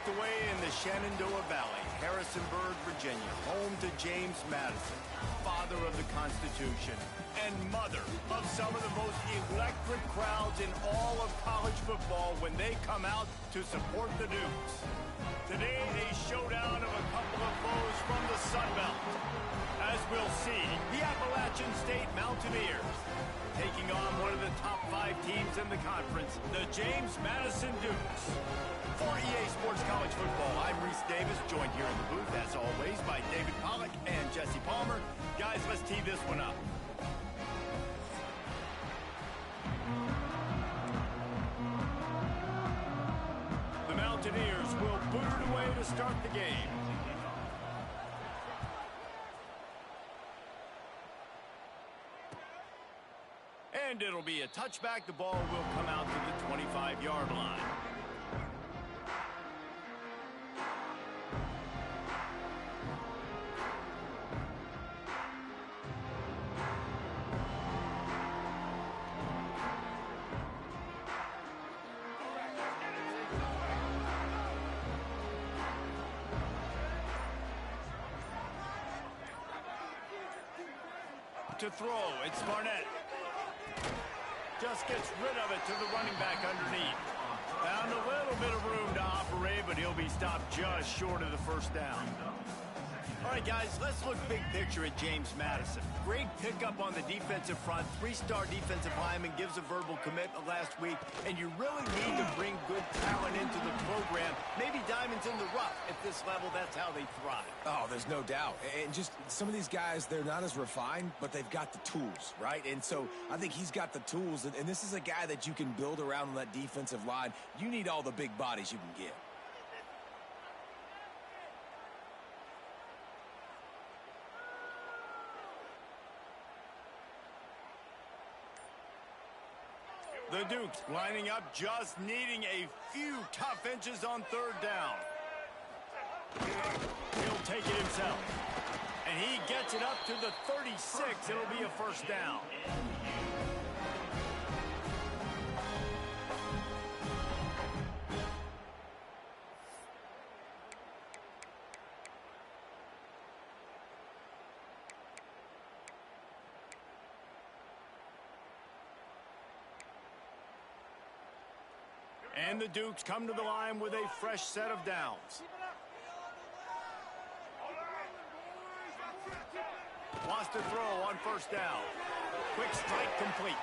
tucked away in the Shenandoah Valley, Harrisonburg, Virginia, home to James Madison, father of the Constitution, and mother of some of the most electric crowds in all of college football when they come out to support the Dukes. Today, a showdown of a couple of foes from the Sun Belt. As we'll see, the Appalachian State Mountaineers taking on one of the top 5 teams in the conference, the James Madison Dukes. For EA Sports College Football, I'm Reese Davis, joined here in the booth, as always, by David Pollack and Jesse Palmer. Guys, let's tee this one up. The Mountaineers will boot it away to start the game. And it'll be a touchback. The ball will come out to the 25-yard line. To throw, it's Barnett. Just gets rid of it to the running back underneath. Found a little bit of room to operate, but he'll be stopped just short of the first down. All right, guys, let's look big picture at James Madison. Great pickup on the defensive front. 3-star defensive lineman gives a verbal commitment last week, and you really need to bring good talent into the program. Maybe diamonds in the rough. At this level, that's how they thrive. Oh, there's no doubt. And just some of these guys, they're not as refined, but they've got the tools, right? And so I think he's got the tools, and this is a guy that you can build around on that defensive line. You need all the big bodies you can get. The Dukes lining up, just needing a few tough inches on third down. He'll take it himself. And he gets it up to the 36. It'll be a first down. And the Dukes come to the line with a fresh set of downs. Wants to throw on first down. Quick strike complete.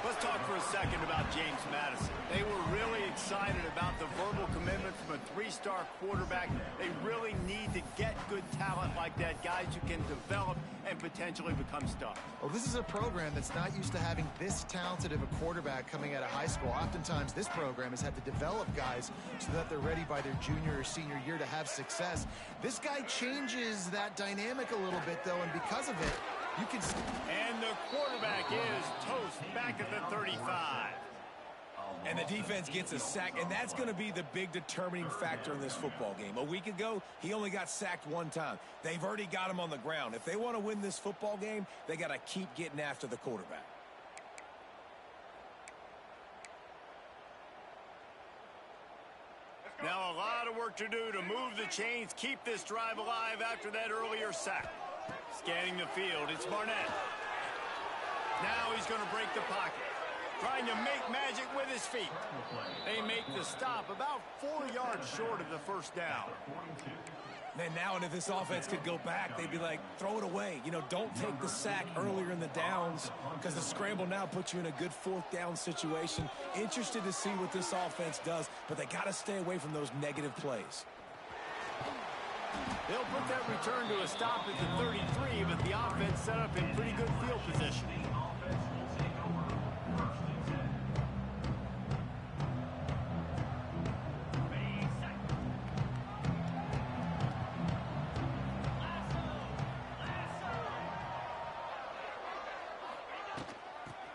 Let's talk for a second about James Madison. They were really excited about the verbal commitment from a 3-star quarterback. They really need to get good talent like that, guys who can develop and potentially become stars. Well, this is a program that's not used to having this talented of a quarterback coming out of high school. Oftentimes, this program has had to develop guys so that they're ready by their junior or senior year to have success. This guy changes that dynamic a little bit, though, and because of it, you can see. And the quarterback is toast back at the 35. And the defense gets a sack, and that's going to be the big determining factor in this football game. A week ago, he only got sacked one time. They've already got him on the ground. If they want to win this football game, they got to keep getting after the quarterback. Now a lot of work to do to move the chains, keep this drive alive after that earlier sack. Scanning the field, it's Barnett. Now he's going to break the pocket. Trying to make magic with his feet. They make the stop about 4 yards short of the first down. Man, now and if this offense could go back, they'd be like, throw it away. You know, don't take the sack earlier in the downs because the scramble now puts you in a good 4th down situation. Interested to see what this offense does, but they got to stay away from those negative plays. They'll put that return to a stop at the 33, but the offense set up in pretty good field position.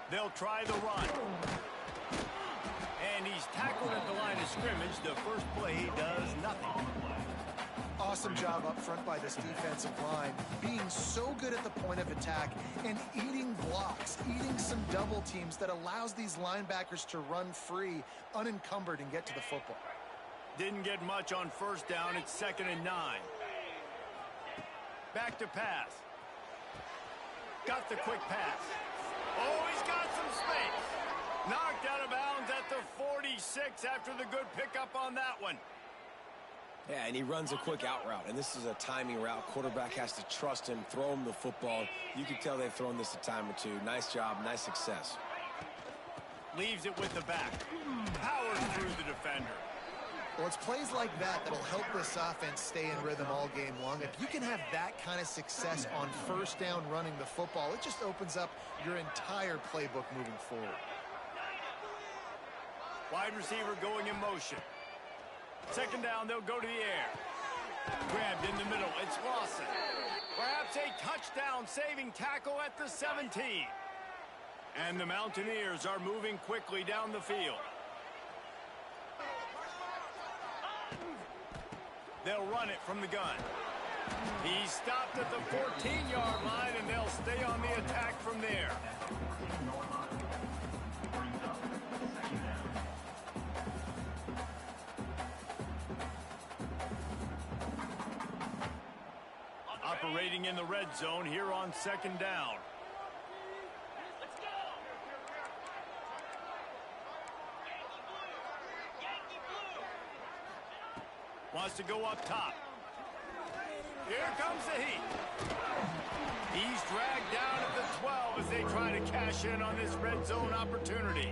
They'll try the run. And he's tackled at the line of scrimmage. The first play does nothing. Awesome job up front by this defensive line, being so good at the point of attack and eating blocks, eating some double teams that allows these linebackers to run free, unencumbered, and get to the football. Didn't get much on first down. It's 2nd and 9. Back to pass. Got the quick pass. Oh, he's got some space. Knocked out of bounds at the 46 after the good pickup on that one. Yeah, and he runs a quick out route, and this is a timing route. Quarterback has to trust him, throw him the football. You can tell they've thrown this a time or two. Nice job, nice success. Leaves it with the back. Powers through the defender. Well, it's plays like that that'll help this offense stay in rhythm all game long. If you can have that kind of success on first down running the football, it just opens up your entire playbook moving forward. Wide receiver going in motion. 2nd down, they'll go to the air. Grabbed in the middle, it's Lawson. Perhaps a touchdown-saving tackle at the 17. And the Mountaineers are moving quickly down the field. They'll run it from the gun. He stopped at the 14-yard line, and they'll stay on the attack from there. Operating in the red zone here on 2nd down. Wants to go up top. Here comes the heat. He's dragged down at the 12 as they try to cash in on this red zone opportunity.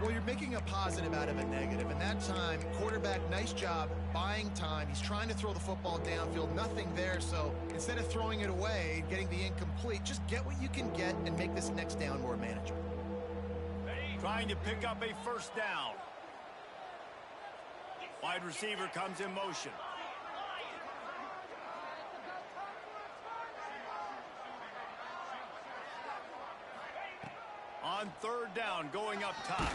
Well, you're making a positive out of a negative, and that time, quarterback, nice job buying time. He's trying to throw the football downfield, nothing there, so instead of throwing it away, getting the incomplete, just get what you can get and make this next down more manageable. Trying to pick up a first down. Wide receiver comes in motion. On 3rd down, going up top.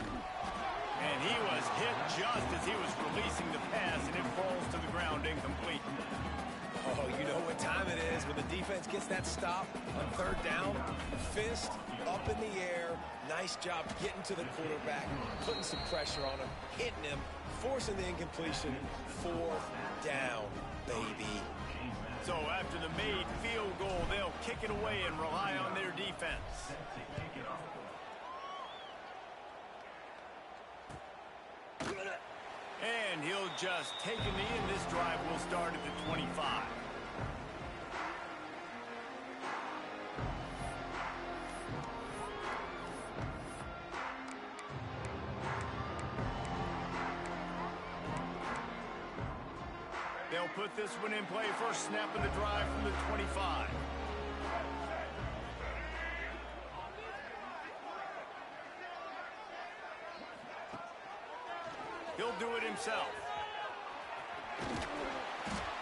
And he was hit just as he was releasing the pass, and it falls to the ground incomplete. Oh, you know what time it is when the defense gets that stop on 3rd down. Fist up in the air. Nice job getting to the quarterback, putting some pressure on him, hitting him, forcing the incompletion. 4th down, baby. So after the made field goal, they'll kick it away and rely on their defense. And he'll just take a knee, and this drive will start at the 25. They'll put this one in play. First snap of the drive from the 25. He'll do it himself.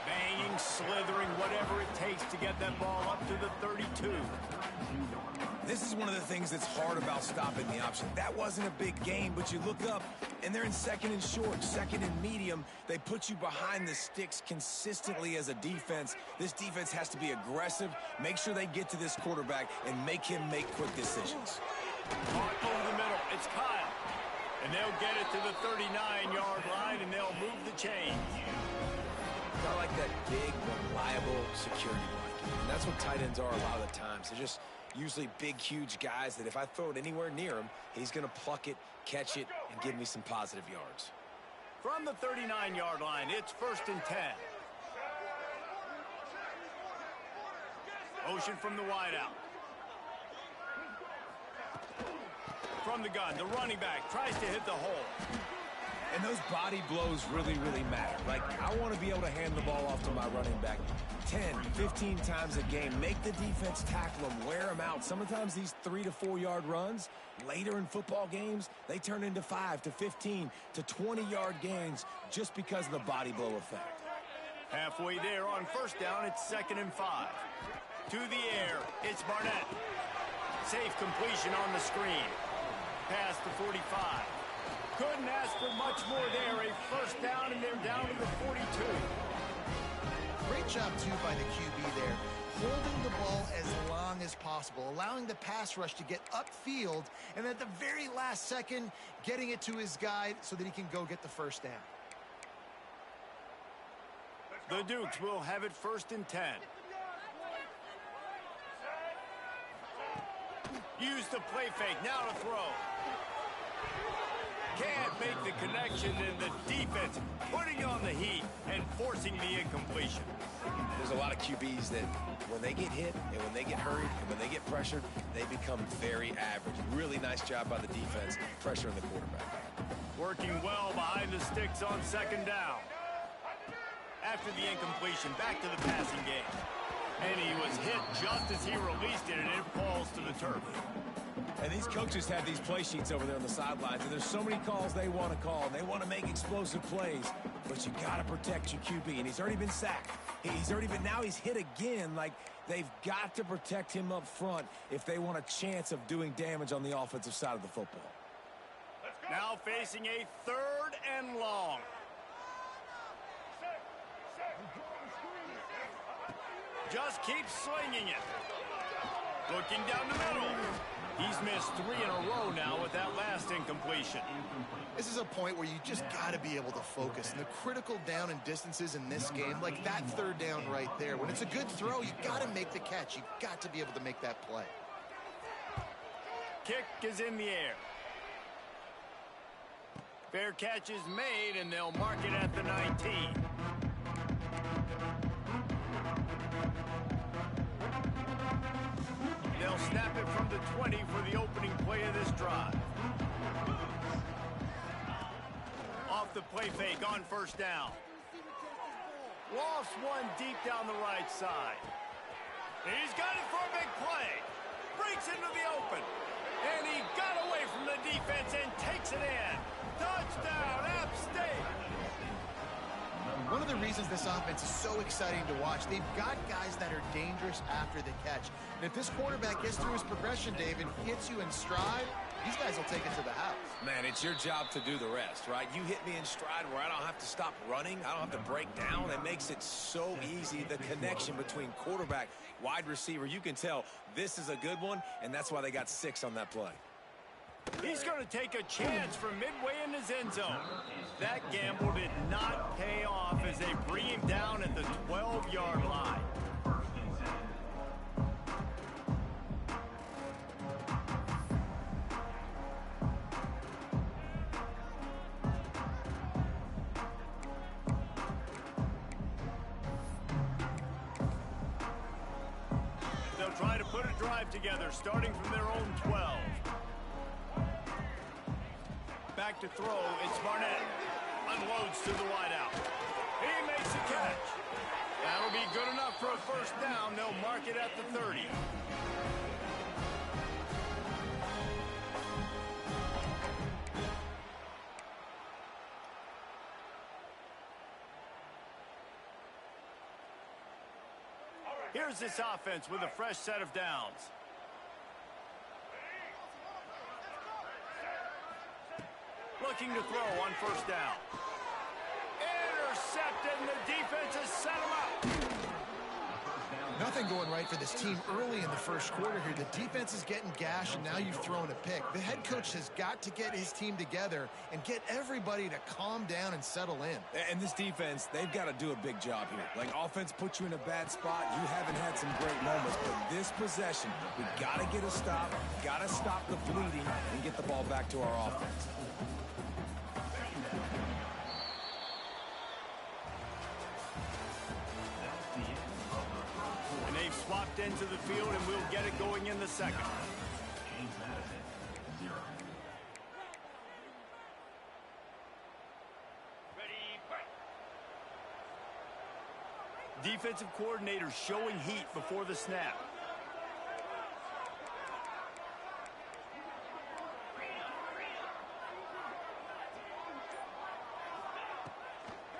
Banging, slithering, whatever it takes to get that ball up to the 32. This is one of the things that's hard about stopping the option. That wasn't a big game, but you look up, and they're in 2nd and short, 2nd and medium. They put you behind the sticks consistently as a defense. This defense has to be aggressive, make sure they get to this quarterback, and make him make quick decisions. Caught over the middle. It's Kyle. And they'll get it to the 39-yard line, and they'll move the chains. Kind of like that big, reliable security blanket. And that's what tight ends are a lot of the times. They're just usually big, huge guys that if I throw it anywhere near him, he's going to pluck it, catch it, and give me some positive yards. From the 39-yard line, it's 1st and 10. Motion from the wideout. From the gun, the running back tries to hit the hole. And those body blows really, really matter. Like, I want to be able to hand the ball off to my running back 10, 15 times a game. Make the defense tackle them, wear them out. Sometimes these 3 to 4 yard runs, later in football games, they turn into 5 to 15 to 20-yard gains just because of the body blow effect. Halfway there on first down, it's 2nd and 5. To the air, it's Barnett. Safe completion on the screen. Past the 45. Couldn't ask for much more there. A first down, and they're down to the 42. Great job, too, by the QB there. Holding the ball as long as possible, allowing the pass rush to get upfield, and at the very last second, getting it to his guy so that he can go get the first down. The Dukes will have it 1st and 10. Use the play fake, now to throw. Can't make the connection, and the defense putting on the heat and forcing the incompletion. There's a lot of QBs that when they get hit and when they get hurried and when they get pressured, they become very average. Really nice job by the defense, pressuring the quarterback. Working well behind the sticks on 2nd down. After the incompletion, back to the passing game. And he was hit just as he released it, and it falls to the turf. And these coaches have these play sheets over there on the sidelines, and there's so many calls they want to call. They want to make explosive plays, but you got to protect your QB, and he's already been sacked. Now he's hit again. Like, they've got to protect him up front if they want a chance of doing damage on the offensive side of the football. Now facing a 3rd and long. Just keeps slinging it. Looking down the middle. He's missed 3 in a row now with that last incompletion. This is a point where you just got to be able to focus. And the critical down and distances in this game, like that 3rd down right there, when it's a good throw, you got to make the catch. You've got to be able to make that play. Kick is in the air. Fair catch is made, and they'll mark it at the 19. They'll snap it from the 20 for the opening play of this drive. Off the play fake on 1st down. Lofts one deep down the right side. He's got it for a big play. Breaks into the open. And he got away from the defense and takes it in. Touchdown, App State. One of the reasons this offense is so exciting to watch, they've got guys that are dangerous after the catch. And if this quarterback gets through his progression, David, hits you in stride, these guys will take it to the house. Man, it's your job to do the rest, right? You hit me in stride where I don't have to stop running. I don't have to break down. It makes it so easy, the connection between quarterback, wide receiver. You can tell this is a good one, and that's why they got 6 on that play. He's going to take a chance from midway in his end zone. That gamble did not pay off as they bring him down at the 12-yard line. They'll try to put a drive together, starting from their own 12. Back to throw, it's Barnett. Unloads to the wideout. He makes the catch. That'll be good enough for a 1st down. They'll mark it at the 30. Here's this offense with a fresh set of downs. Looking to throw on 1st down. Intercepted, and the defense has set him up. Nothing going right for this team early in the 1st quarter here. The defense is getting gashed, and now you've thrown a pick. The head coach has got to get his team together and get everybody to calm down and settle in. And this defense, they've got to do a big job here. Like, offense puts you in a bad spot. You haven't had some great moments, but this possession, we got to get a stop, got to stop the bleeding, and get the ball back to our offense. Swapped into the field, and we'll get it going in the 2nd. Defensive coordinator showing heat before the snap.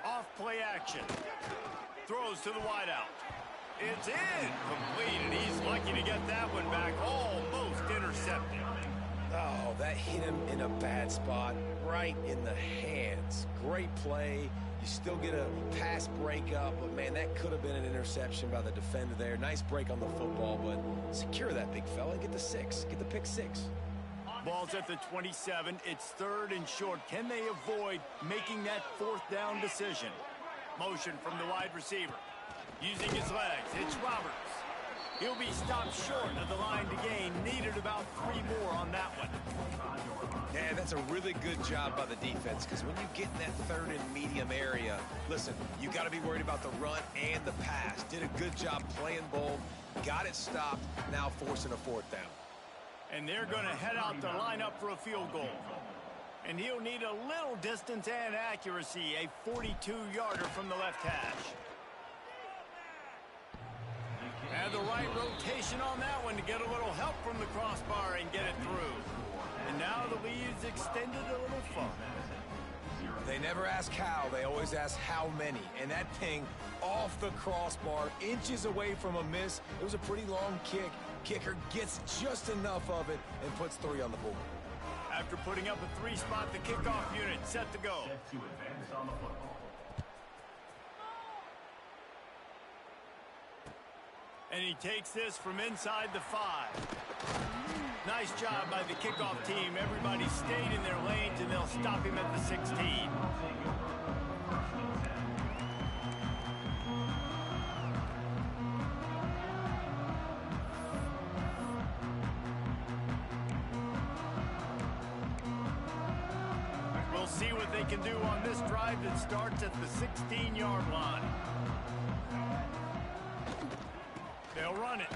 Off play action. Throws to the wideout. It's in, complete, and he's lucky to get that one back, almost intercepted. Oh, that hit him in a bad spot, right in the hands. Great play. You still get a pass breakup, but, man, that could have been an interception by the defender there. Nice break on the football, but secure that big fella and get the 6. Get the pick 6. Ball's at the 27. It's 3rd and short. Can they avoid making that 4th down decision? Motion from the wide receiver. Using his legs, it's Roberts. He'll be stopped short of the line to gain. Needed about 3 more on that one. Yeah, that's a really good job by the defense, because when you get in that third and medium area, listen, you got to be worried about the run and the pass. Did a good job playing both, got it stopped, now forcing a 4th down. And they're going to head out to line up for a field goal. And he'll need a little distance and accuracy, a 42-yarder from the left hash. And the right rotation on that one to get a little help from the crossbar and get it through. And now the lead's extended a little farther. They never ask how, they always ask how many. And that thing off the crossbar, inches away from a miss. It was a pretty long kick. Kicker gets just enough of it and puts 3 on the board. After putting up a 3-spot, the kickoff unit set to go. And he takes this from inside the 5. Nice job by the kickoff team. Everybody stayed in their lanes, and they'll stop him at the 16. We'll see what they can do on this drive that starts at the 16-yard line. They'll run it.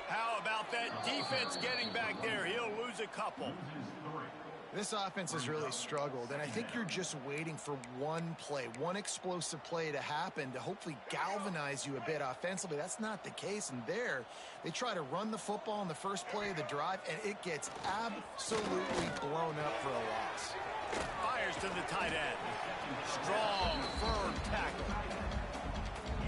How about that defense getting back there? He'll lose a couple. This offense has really struggled, and I think you're just waiting for one play, one explosive play to happen to hopefully galvanize you a bit offensively. That's not the case, and there they try to run the football in the first play of the drive, and it gets absolutely blown up for a loss. Fires to the tight end. Strong, firm tackle.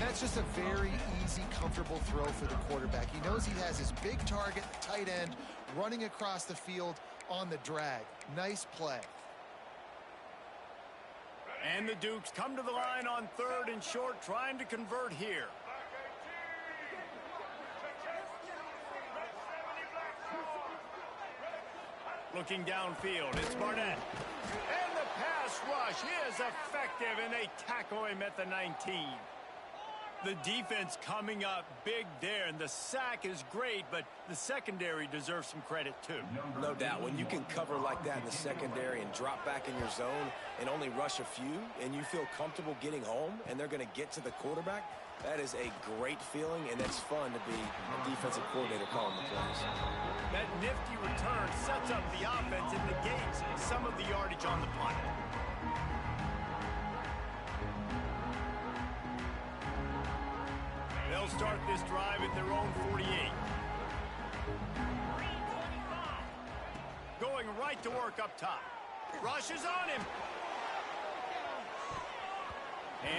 That's just a very easy, comfortable throw for the quarterback. He knows he has his big target, the tight end, running across the field on the drag. Nice play. And the Dukes come to the line on 3rd and short, trying to convert here. Looking downfield, it's Barnett. And the pass rush is effective, and they tackle him at the 19. The defense coming up big there, and the sack is great, but the secondary deserves some credit too. No doubt. When you can cover like that in the secondary and drop back in your zone and only rush a few, and you feel comfortable getting home, and they're going to get to the quarterback, that is a great feeling, and it's fun to be a defensive coordinator calling the plays. That nifty return sets up the offense and negates some of the yardage on the punt. They'll start this drive at their own 48. Going right to work up top. Rushes on him.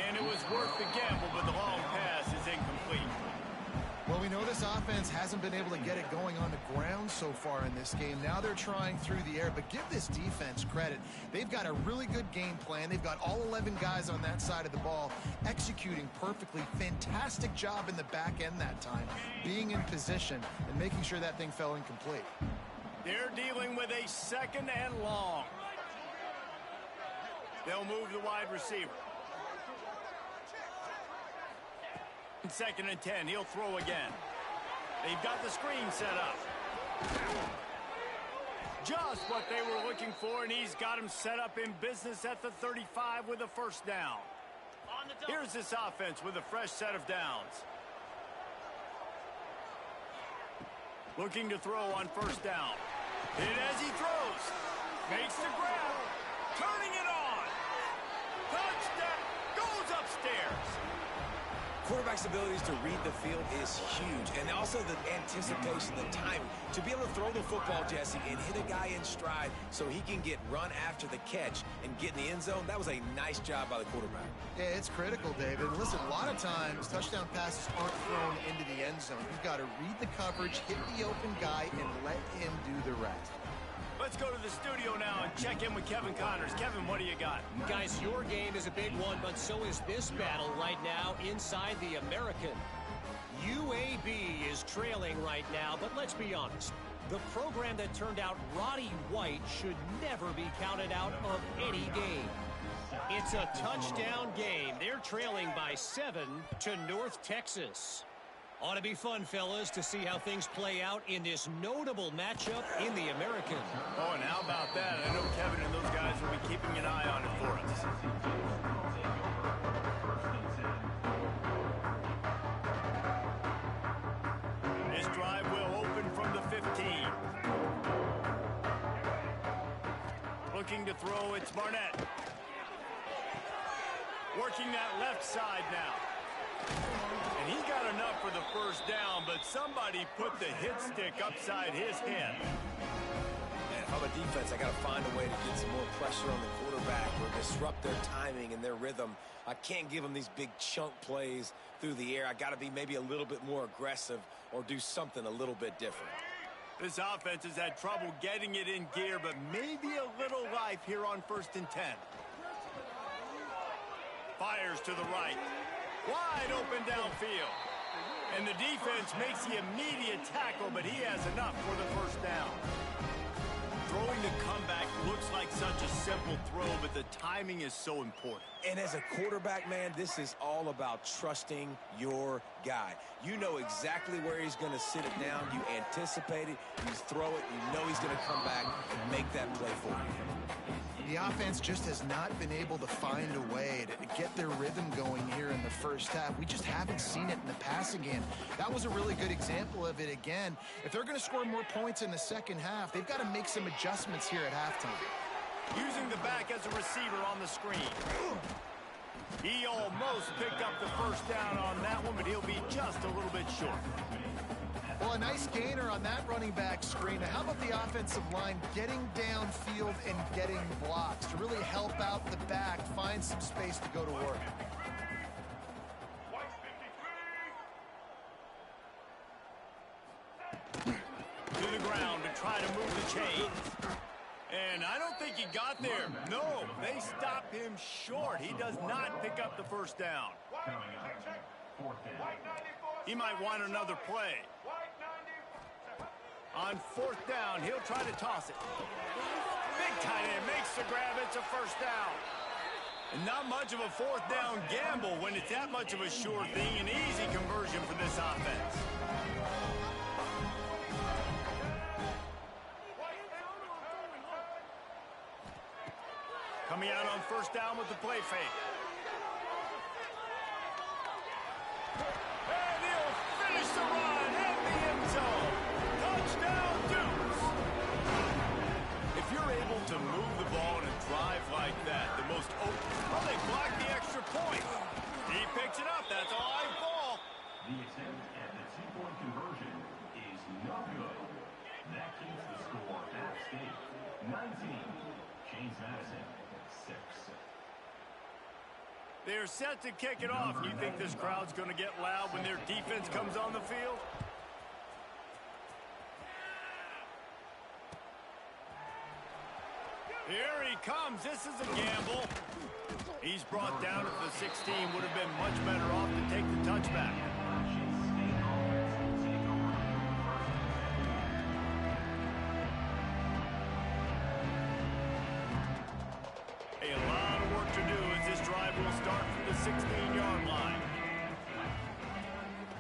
And it was worth the gamble, but the long pass is incomplete. Well, we know this offense hasn't been able to get it going on the ground so far in this game. Now they're trying through the air, but give this defense credit. They've got a really good game plan. They've got all 11 guys on that side of the ball executing perfectly. Fantastic job in the back end that time, being in position and making sure that thing fell incomplete. They're dealing with a 2nd and long. They'll move the wide receiver. 2nd and 10, he'll throw again. They've got the screen set up. Just what they were looking for, and he's got him set up in business at the 35 with a 1st down. Here's this offense with a fresh set of downs. Looking to throw on 1st down. Hit as he throws. Makes the grab. Turning it on. Touchdown. Goes upstairs. Quarterback's abilities to read the field is huge, and also the anticipation, the timing. To be able to throw the football, Jesse, and hit a guy in stride so he can get run after the catch and get in the end zone, that was a nice job by the quarterback. Yeah, it's critical, David. Listen, a lot of times touchdown passes aren't thrown into the end zone. You've got to read the coverage, hit the open guy, and let him do the rest. Let's go to the studio now and check in with Kevin Connors. Kevin, what do you got? Guys, your game is a big one, but so is this battle right now inside the American. UAB is trailing right now, but let's be honest. The program that turned out Roddy White should never be counted out of any game. It's a touchdown game. They're trailing by 7 to North Texas. Ought to be fun, fellas, to see how things play out in this notable matchup in the American. Oh, and how about that? I know Kevin and those guys will be keeping an eye on it for us. This drive will open from the 15. Looking to throw, it's Barnett. Working that left side now. And he got enough for the first down, but somebody put the hit stick upside his head. And if I'm a defense, I got to find a way to get some more pressure on the quarterback or disrupt their timing and their rhythm. I can't give them these big chunk plays through the air. I got to be maybe a little bit more aggressive or do something a little bit different. This offense has had trouble getting it in gear, but maybe a little life here on 1st and 10. Fires to the right. Wide open downfield. And the defense makes the immediate tackle, but he has enough for the first down. Throwing the comeback looks like such a simple throw, but the timing is so important. And as a quarterback, man, this is all about trusting your guy. You know exactly where he's going to sit it down. You anticipate it. You throw it. You know he's going to come back and make that play for you. The offense just has not been able to find a way to get their rhythm going here in the first half. We just haven't seen it in the passing game. That was a really good example of it again. If they're going to score more points in the second half, they've got to make some adjustments here at halftime. Using the back as a receiver on the screen. He almost picked up the first down on that one, but he'll be just a little bit short. Well, a nice gainer on that running back screen. Now, how about the offensive line getting downfield and getting blocks to really help out the back, find some space to go to work? To the ground to try to move the chains. And I don't think he got there. No, they stop him short. He does not pick up the first down. He might want another play. On 4th down, he'll try to toss it. Big tight end makes the grab. It's a first down. And not much of a 4th down gamble when it's that much of a sure thing. An easy conversion for this offense. Coming out on 1st down with the play fake. And he'll finish the run in the end zone. Touchdown, Dukes! If you're able to move the ball in a drive like that, the most open... Well, they blocked the extra point. He picks it up. That's a live ball. The attempt at the 2-point conversion is no good. That keeps the score at stake. 19. James Madison, 6. They're set to kick it off. You think this crowd's going to get loud when their defense comes on the field? Here he comes. This is a gamble. He's brought down at the 16. Would have been much better off to take the touchback. A lot of work to do as this drive will start from the 16-yard line.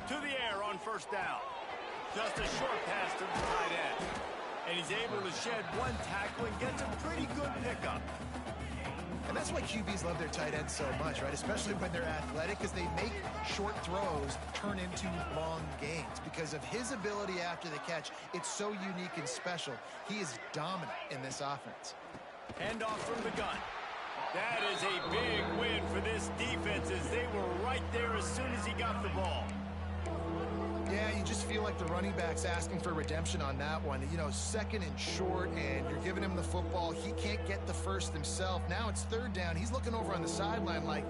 To the air on 1st down. Just a short pass to the tight end. And he's able to shed one tackle and gets a pretty good pickup. And that's why QBs love their tight ends so much, right? Especially when they're athletic, because they make short throws turn into long gains. Because of his ability after the catch, it's so unique and special. He is dominant in this offense. Handoff from the gun. That is a big win for this defense as they were right there as soon as he got the ball. Yeah, you just feel like the running back's asking for redemption on that one. You know, 2nd and short, and you're giving him the football. He can't get the first himself. Now it's 3rd down. He's looking over on the sideline like,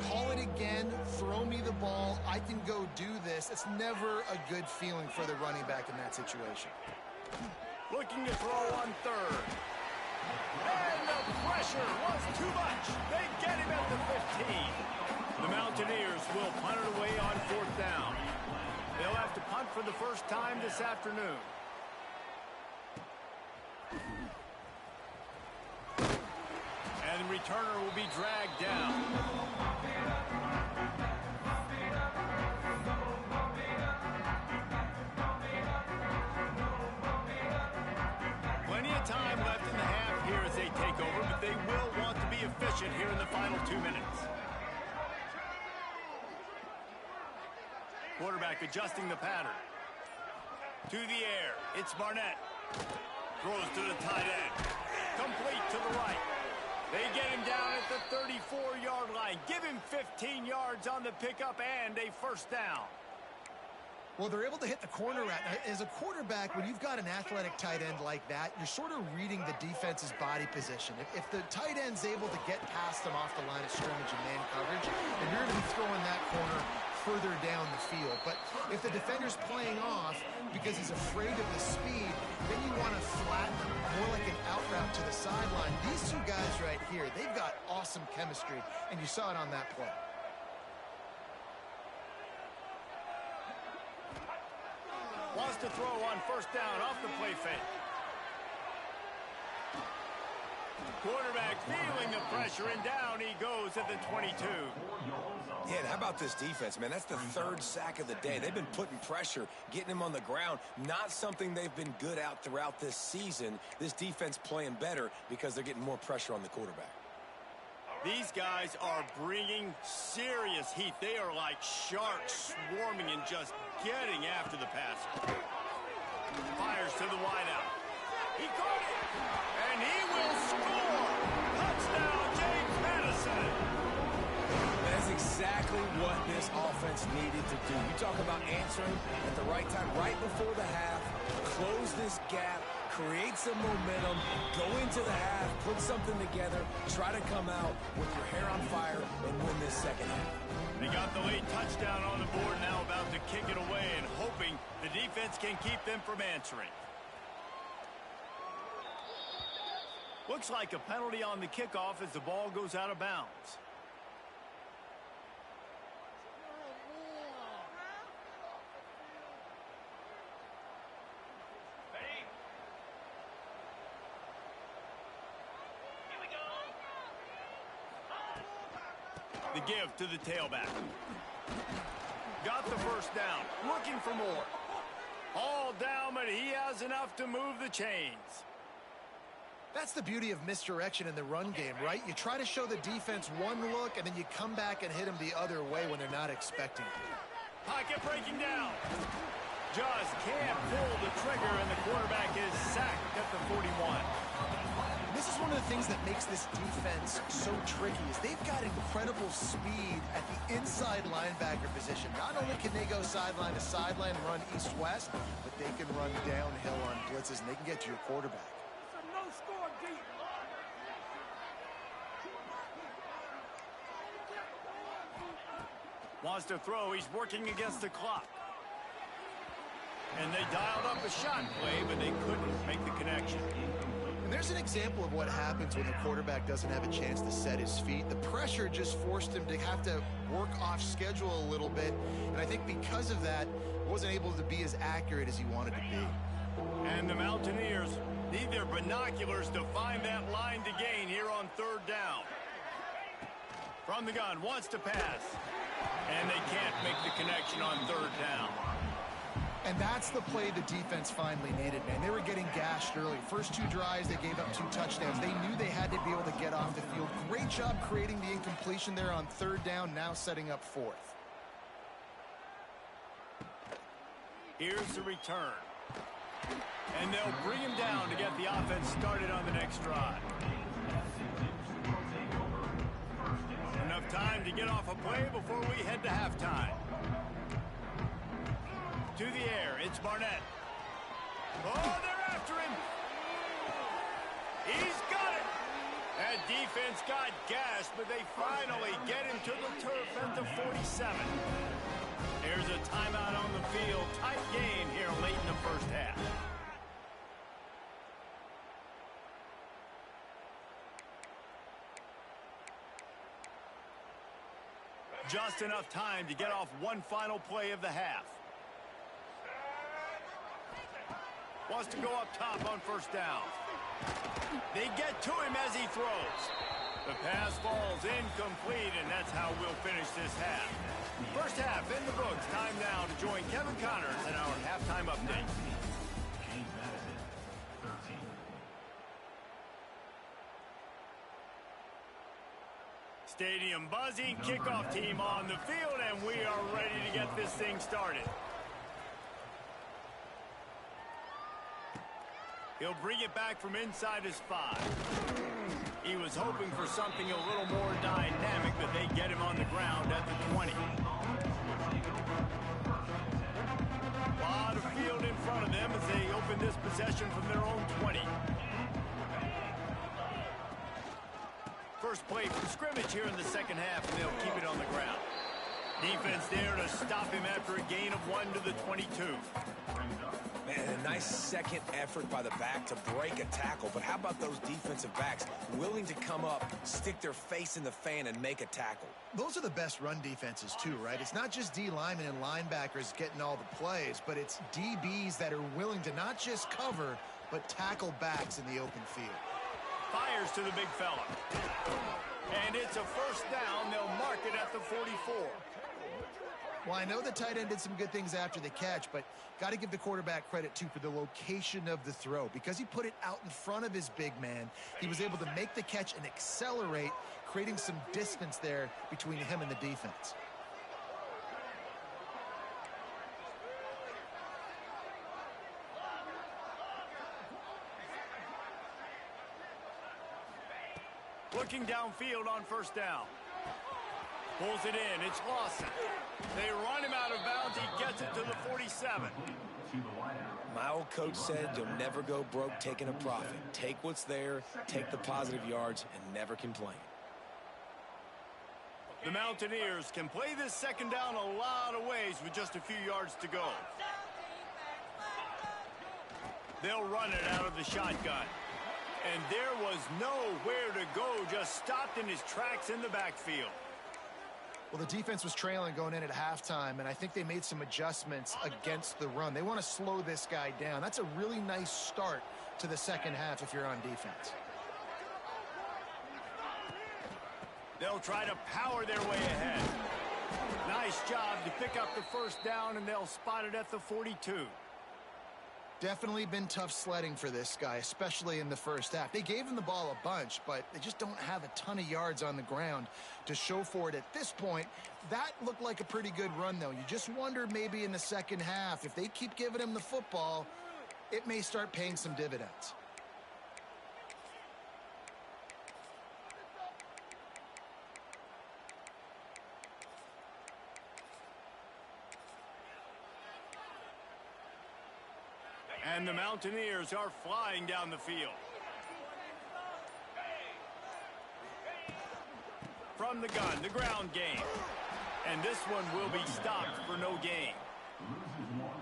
call it again, throw me the ball, I can go do this. It's never a good feeling for the running back in that situation. Looking to throw on 3rd. And the pressure was too much. They get him at the 15. The Mountaineers will punt it away on 4th down. They'll have to punt for the first time this afternoon. And returner will be dragged down. Plenty of time left in the half here as they take over, but they will want to be efficient here in the final 2 minutes. Quarterback adjusting the pattern. To the air. It's Barnett. Throws to the tight end. Complete to the right. They get him down at the 34-yard line. Give him 15 yards on the pickup and a first down. Well, they're able to hit the corner route. As a quarterback, when you've got an athletic tight end like that, you're sort of reading the defense's body position. If the tight end's able to get past them off the line of scrimmage and man coverage, then you're going to be throwing that corner further down the field. But if the defender's playing off because he's afraid of the speed, then you want to flatten him, more like an out route to the sideline. These two guys right here, they've got awesome chemistry, and you saw it on that play. Wants to throw on first down off the play fake. Quarterback feeling the pressure, and down he goes at the 22. Yeah, and how about this defense, man? That's the third sack of the day. They've been putting pressure, getting him on the ground. Not something they've been good at throughout this season. This defense playing better because they're getting more pressure on the quarterback. These guys are bringing serious heat. They are like sharks swarming and just getting after the passer. Fires to the wideout. He caught it, and he will score. Touchdown, James Madison. That's exactly what this offense needed to do. You talk about answering at the right time, right before the half, close this gap, create some momentum, go into the half, put something together, try to come out with your hair on fire and win this second half. They got the late touchdown on the board, now about to kick it away and hoping the defense can keep them from answering. Looks like a penalty on the kickoff as the ball goes out of bounds. The give to the tailback. Got the first down. Looking for more. All down, but he has enough to move the chains. That's the beauty of misdirection in the run game, right? You try to show the defense one look, and then you come back and hit them the other way when they're not expecting it. Pocket breaking down. Just can't pull the trigger, and the quarterback is sacked at the 41. This is one of the things that makes this defense so tricky is they've got incredible speed at the inside linebacker position. Not only can they go sideline to sideline, run east-west, but they can run downhill on blitzes, and they can get to your quarterback. It's a no-score deep. Wants to throw. He's working against the clock. And they dialed up a shot play, but they couldn't make the connection. And there's an example of what happens when the quarterback doesn't have a chance to set his feet. The pressure just forced him to have to work off schedule a little bit. And I think because of that, wasn't able to be as accurate as he wanted to be. And the Mountaineers need their binoculars to find that line to gain here on third down. From the gun, wants to pass. And they can't make the connection on third down. And that's the play the defense finally needed, man. They were getting gashed early. First two drives, they gave up 2 touchdowns. They knew they had to be able to get off the field. Great job creating the incompletion there on third down, now setting up fourth. Here's the return. And they'll bring him down to get the offense started on the next drive. Enough time to get off a play before we head to halftime. To the air, it's Barnett. Oh, they're after him. He's got it. That defense got gashed, but they finally get him to the turf at the 47. There's a timeout on the field. Tight game here late in the first half. Just enough time to get off one final play of the half. Wants to go up top on first down. They get to him as he throws. The pass falls incomplete, and that's how we'll finish this half. First half in the books. Time now to join Kevin Connors in our halftime update. James Madison, 13. Stadium buzzing, kickoff team on the field, and we are ready to get this thing started. He'll bring it back from inside his 5. He was hoping for something a little more dynamic, but they get him on the ground at the 20. A lot of field in front of them as they open this possession from their own 20. First play from scrimmage here in the second half, and they'll keep it on the ground. Defense there to stop him after a gain of 1 to the 22. Man, a nice second effort by the back to break a tackle. But how about those defensive backs willing to come up, stick their face in the fan, and make a tackle? Those are the best run defenses, too, right? It's not just D linemen and linebackers getting all the plays, but it's DBs that are willing to not just cover, but tackle backs in the open field. Fires to the big fella. And it's a first down. They'll mark it at the 44. Well, I know the tight end did some good things after the catch, but got to give the quarterback credit, too, for the location of the throw. Because he put it out in front of his big man, he was able to make the catch and accelerate, creating some distance there between him and the defense. Looking downfield on first down. Pulls it in. It's Lawson. They run him out of bounds. He gets it to the 47. My old coach said you'll never go broke taking a profit. Take what's there, take the positive yards, and never complain. The Mountaineers can play this second down a lot of ways with just a few yards to go. They'll run it out of the shotgun. And there was nowhere to go, just stopped in his tracks in the backfield. Well, the defense was trailing going in at halftime, and I think they made some adjustments against the run. They want to slow this guy down. That's a really nice start to the second half if you're on defense. They'll try to power their way ahead. Nice job to pick up the first down, and they'll spot it at the 42. Definitely been tough sledding for this guy, especially in the first half. They gave him the ball a bunch, but they just don't have a ton of yards on the ground to show for it at this point. That looked like a pretty good run, though. You just wonder maybe in the second half, if they keep giving him the football, it may start paying some dividends. And the Mountaineers are flying down the field. From the gun, the ground game. And this one will be stopped for no gain.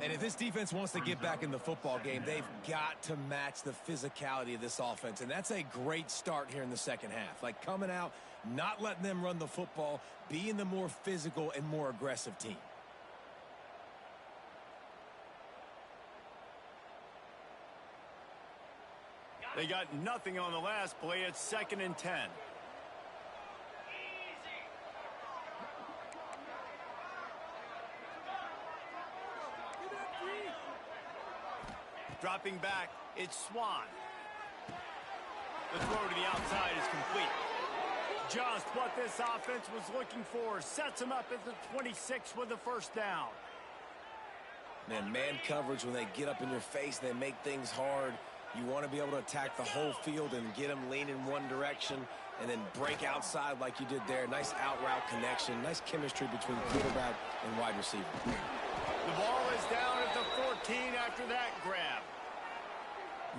And if this defense wants to get back in the football game, they've got to match the physicality of this offense. And that's a great start here in the second half. Like coming out, not letting them run the football, being the more physical and more aggressive team. They got nothing on the last play. It's 2nd and 10. Dropping back, it's Swan. The throw to the outside is complete. Just what this offense was looking for. Sets him up at the 26 with the first down. Man coverage, when they get up in your face, they make things hard. You want to be able to attack the whole field and get them lean in one direction and then break outside like you did there. Nice out route connection. Nice chemistry between quarterback and wide receiver. The ball is down at the 14 after that grab.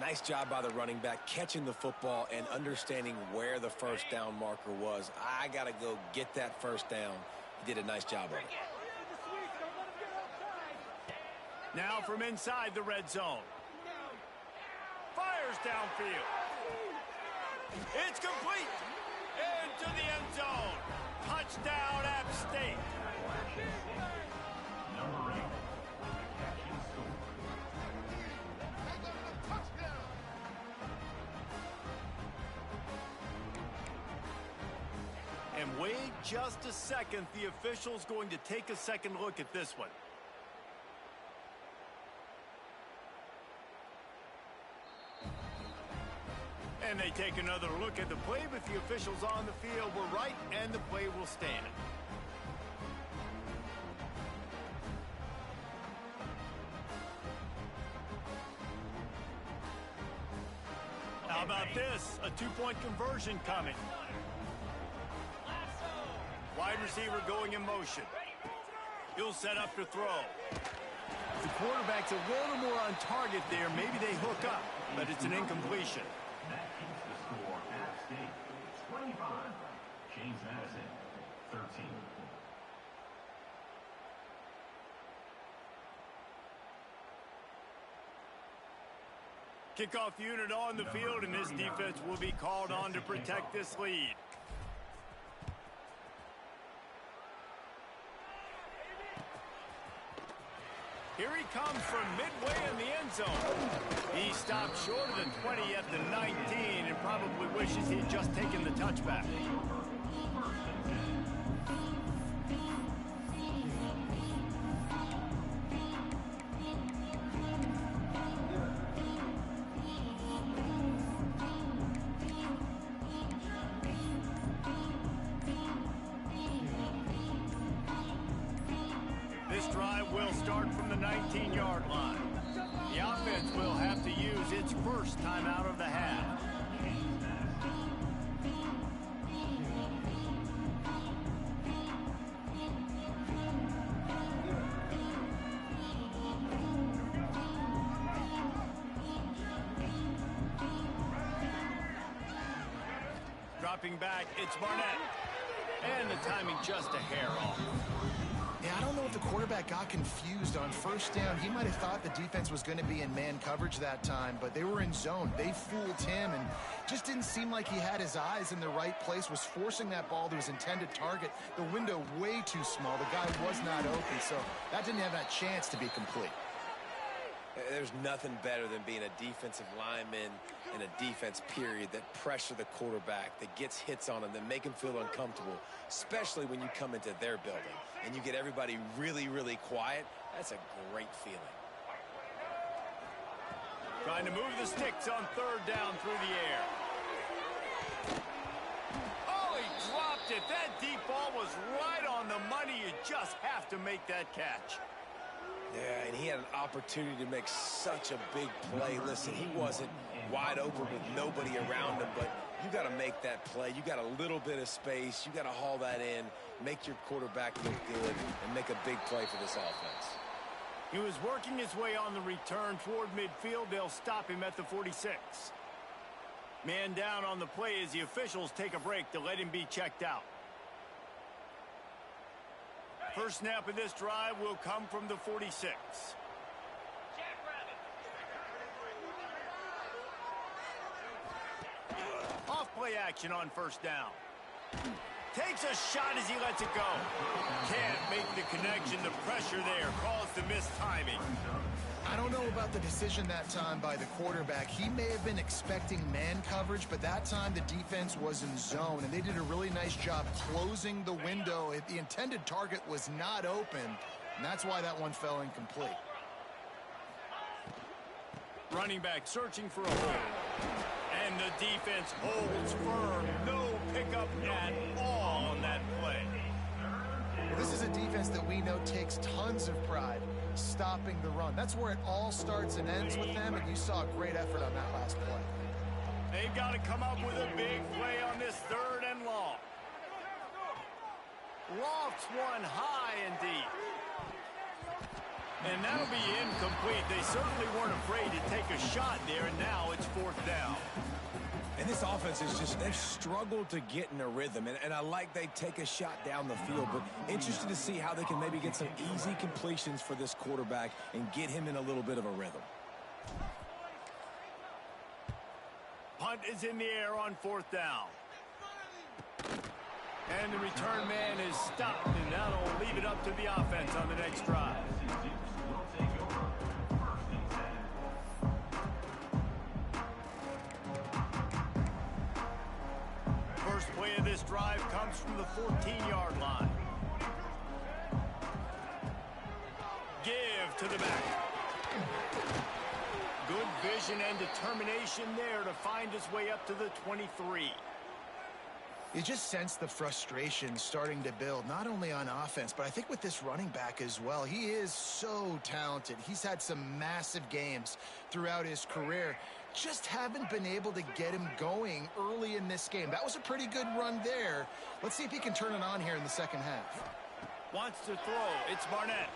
Nice job by the running back catching the football and understanding where the first down marker was. I got to go get that first down. He did a nice job of it. Now from inside the red zone. Fires downfield. It's complete. Into the end zone. Touchdown, App State. Number 8. Catch and score. wait just a second. The official's going to take a second look at this one. And they take another look at the play, but the officials on the field were right, and the play will stand. How about this? A two-point conversion coming. Wide receiver going in motion. He'll set up to throw. The quarterback's a little more on target there. Maybe they hook up, but it's an incompletion. That keeps the score at stake. 25. James Madison, 13. Kickoff unit on the field, and this defense will be called on to protect this lead. Here he comes from midway in the end zone. He stopped short of the 20 at the 19 and probably wishes he'd just taken the touchback. This drive will start from the 19-yard line. The offense will have to use its first timeout of the half. Dropping back, it's Barnett. And the timing just a hair off. Yeah, I don't know if the quarterback got confused on first down. He might have thought the defense was going to be in man coverage that time, but they were in zone. They fooled him and just didn't seem like he had his eyes in the right place, was forcing that ball to his intended target. The window way too small. The guy was not open, so that didn't have that chance to be complete. There's nothing better than being a defensive lineman in a defense period that pressure the quarterback, that gets hits on him, that make him feel uncomfortable, especially when you come into their building and you get everybody really, really quiet. That's a great feeling. Trying to move the sticks on third down through the air. Oh, he dropped it. That deep ball was right on the money. You just have to make that catch. Yeah, and he had an opportunity to make such a big play. Listen, he wasn't wide open with nobody around him, but you got to make that play. You got a little bit of space. You got to haul that in, make your quarterback look good, and make a big play for this offense. He was working his way on the return toward midfield. They'll stop him at the 46. Man down on the play as the officials take a break to let him be checked out. First snap of this drive will come from the 46. Off play action on first down. Takes a shot as he lets it go. Can't make the connection. The pressure there caused the missed timing. I don't know about the decision that time by the quarterback. He may have been expecting man coverage, but that time the defense was in zone, and they did a really nice job closing the window. The intended target was not open, and that's why that one fell incomplete. Running back searching for a hole. And the defense holds firm. No pickup at all on that play. Well, this is a defense that we know takes tons of pride stopping the run. That's where it all starts and ends with them, and you saw a great effort on that last play. They've got to come up with a big play on this third and long. Lofts one high and deep. And that'll be incomplete. They certainly weren't afraid to take a shot there, and now it's fourth down. And this offense is just, they've struggled to get in a rhythm. And I like they take a shot down the field, but interested to see how they can maybe get some easy completions for this quarterback and get him in a little bit of a rhythm. Punt is in the air on fourth down. And the return man is stopped, and that'll leave it up to the offense on the next drive. First play of this drive comes from the 14-yard line. Give to the back. Good vision and determination there to find his way up to the 23. You just sense the frustration starting to build, not only on offense, but I think with this running back as well. He is so talented. He's had some massive games throughout his career. Just haven't been able to get him going early in this game. That was a pretty good run there. Let's see if he can turn it on here in the second half. Wants to throw. It's Barnett.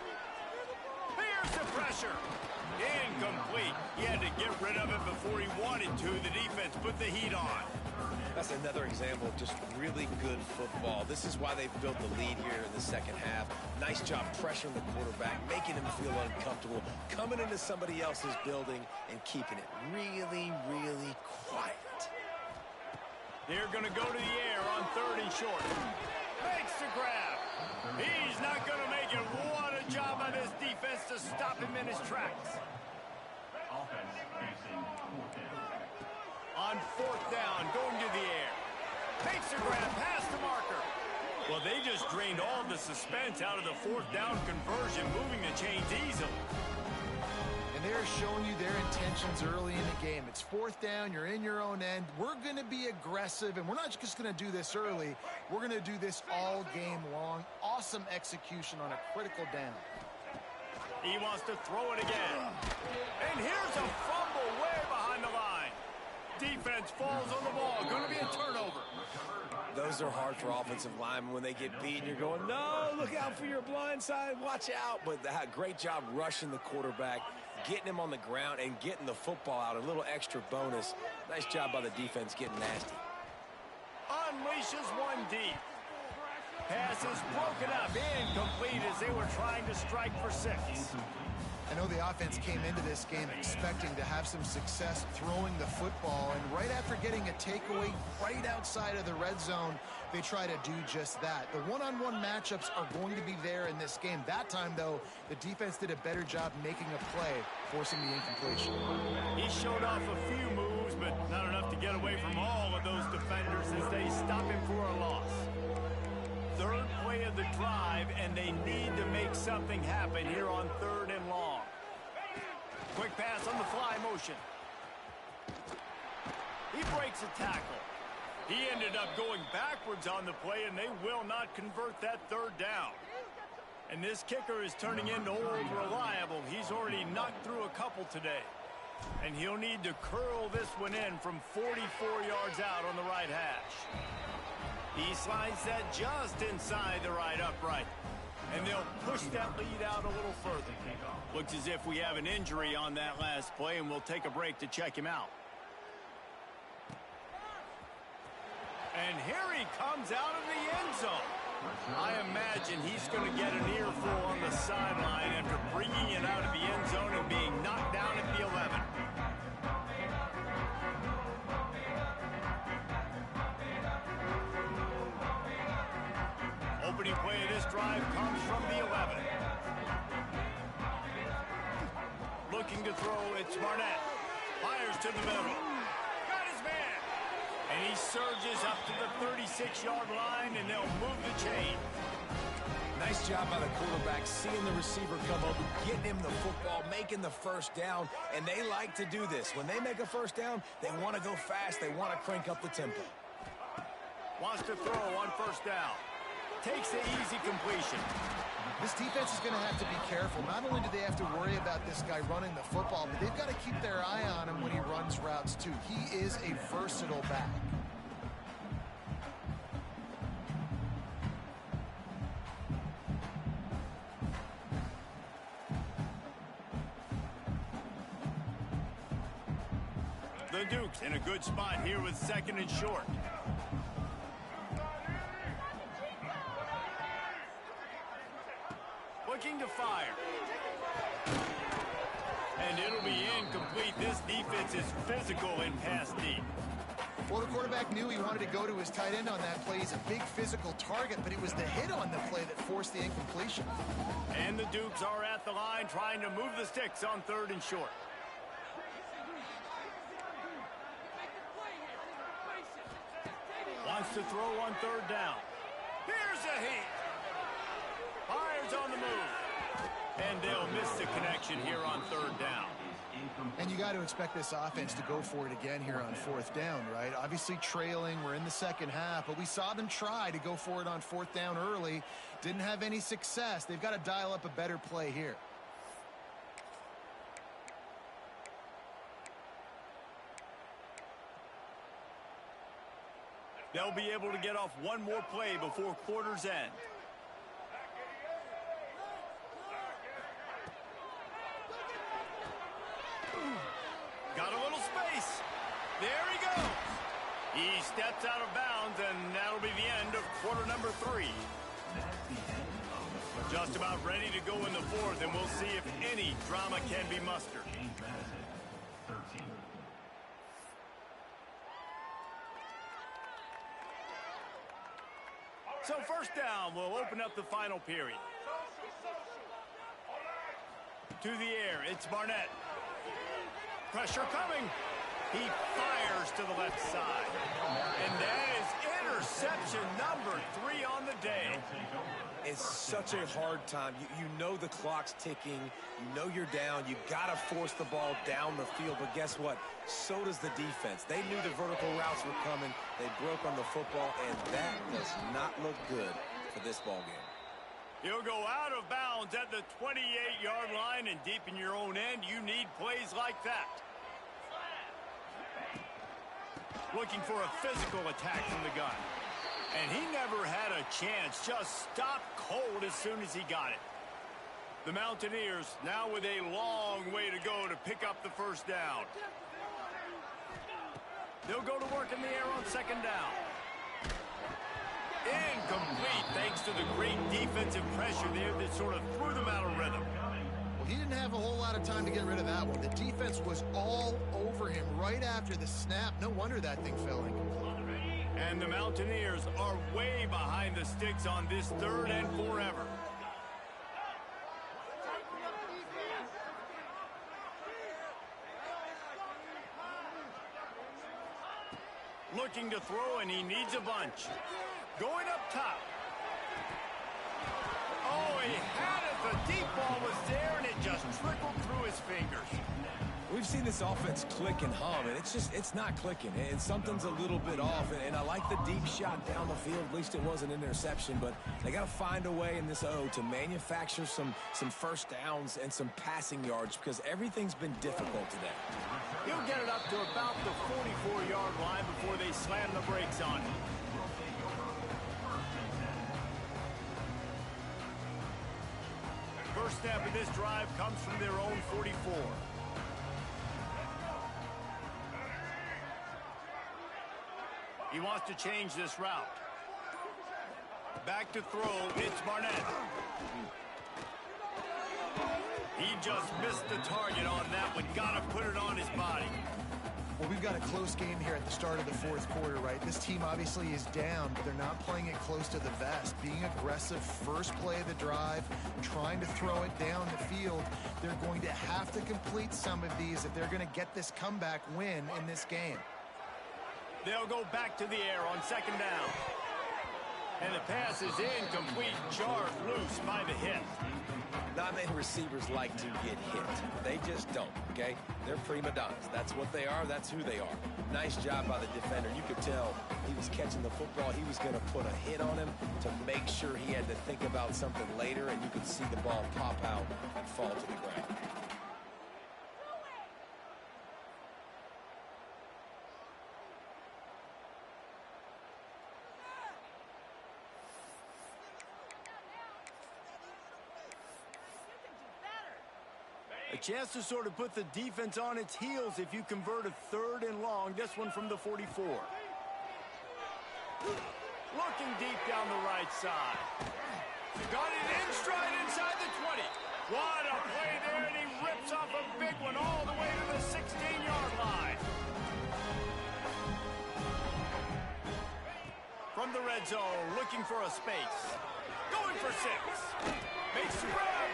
Here's the pressure. Incomplete. He had to get rid of it before he wanted to. The defense put the heat on. That's another example of just really good football. This is why they've built the lead here in the second half. Nice job pressuring the quarterback, making him feel uncomfortable, coming into somebody else's building and keeping it really, really quiet. They're going to go to the air on 3rd and short. Makes the grab. He's not going to make it. What a job by this defense to stop him in his tracks. Offense facing 4th down. On 4th down, going to the air. Makes the grab, past the marker. Well, they just drained all the suspense out of the 4th down conversion, moving the chains easily. And they're showing you their intentions early in the game. It's 4th down, you're in your own end. We're going to be aggressive, and we're not just going to do this early. We're going to do this all game long. Awesome execution on a critical down. He wants to throw it again. And here's a fumble way behind the line. Defense falls on the ball. Going to be a turnover. Those are hard for offensive linemen when they get beat and you're going, no, look out for your blind side, watch out. But great job rushing the quarterback, getting him on the ground and getting the football out. A little extra bonus. Nice job by the defense getting nasty. Unleashes one deep. Pass is broken up, incomplete as they were trying to strike for 6. I know the offense came into this game expecting to have some success throwing the football, and right after getting a takeaway right outside of the red zone, they try to do just that. The one-on-one matchups are going to be there in this game. That time, though, the defense did a better job making a play, forcing the incompletion. He showed off a few moves, but not enough to get away from all of those defenders as they stop him for a loss. 3rd play of the drive, and they need to make something happen here on 3rd and long. Quick pass on the fly motion. He breaks a tackle. He ended up going backwards on the play, and they will not convert that 3rd down. And this kicker is turning into old reliable. He's already knocked through a couple today. And he'll need to curl this one in from 44 yards out on the right hash. He slides that just inside the right upright. And they'll push that lead out a little further. Looks as if we have an injury on that last play, and we'll take a break to check him out. And here he comes out of the end zone. I imagine he's going to get an earful on the sideline after bringing it out of the end zone and being knocked down at the 11. Opening play of this drive comes from the 11. Looking to throw, it's Barnett. Fires to the middle. Got his man. And he surges up to the 36-yard line, and they'll move the chain. Nice job by the quarterback, seeing the receiver come over, getting him the football, making the 1st down, and they like to do this. When they make a 1st down, they want to go fast. They want to crank up the tempo. Wants to throw on 1st down. Takes the easy completion. This defense is going to have to be careful. Not only do they have to worry about this guy running the football, but they've got to keep their eye on him when he runs routes too. He is a versatile back. The Dukes in a good spot here with 2nd and short. Looking to fire. And it'll be incomplete. This defense is physical in pass deep. Well, the quarterback knew he wanted to go to his tight end on that play. He's a big physical target, but it was the hit on the play that forced the incompletion. And the Dukes are at the line trying to move the sticks on 3rd and short. Wants to throw on third down. Here's a heat. Fires on the move. And they'll miss the connection here on third down. And you got to expect this offense to go for it again here on fourth down, right? Obviously trailing, we're in the second half, but we saw them try to go for it on fourth down early. Didn't have any success. They've got to dial up a better play here. They'll be able to get off one more play before quarter's end. Got a little space. There he goes. He steps out of bounds, and that'll be the end of quarter number 3. Just about ready to go in the fourth, and we'll see if any drama can be mustered. So first down will open up the final period. To the air, it's Barnett. Pressure coming. He fires to the left side. And that is interception number 3 on the day. It's such a hard time. You know the clock's ticking. You know you're down. You got to force the ball down the field. But guess what? So does the defense. They knew the vertical routes were coming. They broke on the football, and that does not look good for this ball game. He'll go out of bounds at the 28-yard line, and deep in your own end, you need plays like that. Looking for a physical attack from the gun. And he never had a chance. Just stopped cold as soon as he got it. The Mountaineers now with a long way to go to pick up the first down. They'll go to work in the air on second down. Incomplete thanks to the great defensive pressure there that sort of threw them out of rhythm. Well, he didn't have a whole lot of time to get rid of that one. The defense was all over him right after the snap. No wonder that thing fell incomplete. And the Mountaineers are way behind the sticks on this third and forever. Looking to throw, and he needs a bunch. Going up top. Oh, he had it. The deep ball was there, and it just trickled through his fingers. We've seen this offense click and hum, and it's not clicking, and something's a little bit off. And I like the deep shot down the field. At least it was an interception, but they got to find a way in this O to manufacture some first downs and some passing yards because everything's been difficult today. He'll get it up to about the 44-yard line before they slam the brakes on him. First snap of this drive comes from their own 44. He wants to change this route. Back to throw, it's Barnett. He just missed the target on that one. Got to put it on his body. Well, we've got a close game here at the start of the fourth quarter, right? This team obviously is down, but they're not playing it close to the vest. Being aggressive, first play of the drive, trying to throw it down the field. They're going to have to complete some of these if they're going to get this comeback win in this game. They'll go back to the air on second down. And the pass is incomplete, jarred loose by the hit. Not many receivers like to get hit. They just don't, okay? They're prima donnas. That's what they are. That's who they are. Nice job by the defender. You could tell he was catching the football. He was going to put a hit on him to make sure he had to think about something later, and you could see the ball pop out and fall to the ground. A chance to sort of put the defense on its heels if you convert a third and long. This one from the 44. Looking deep down the right side. Got it in stride inside the 20. What a play there, and he rips off a big one all the way to the 16-yard line. From the red zone, looking for a space. Going for 6. Makes the grab.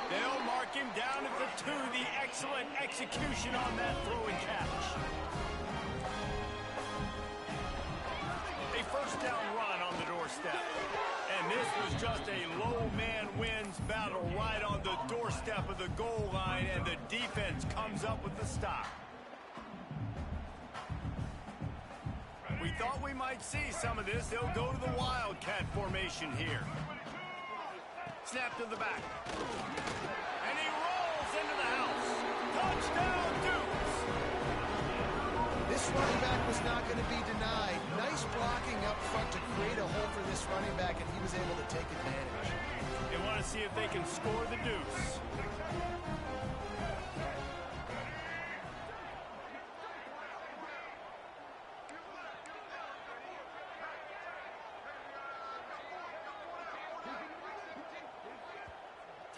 They'll mark him down at the 2. The excellent execution on that throw and catch. A first was just a low man wins battle right on the doorstep of the goal line, and the defense comes up with the stop. We thought we might see some of this. They'll go to the Wildcat formation here. Snap to the back. And he rolls into the house. Touchdown, Dukes! This running back was not going to be denied. Nice blocking up front to create a hole for this running back, and he was able to take advantage. They want to see if they can score the deuce.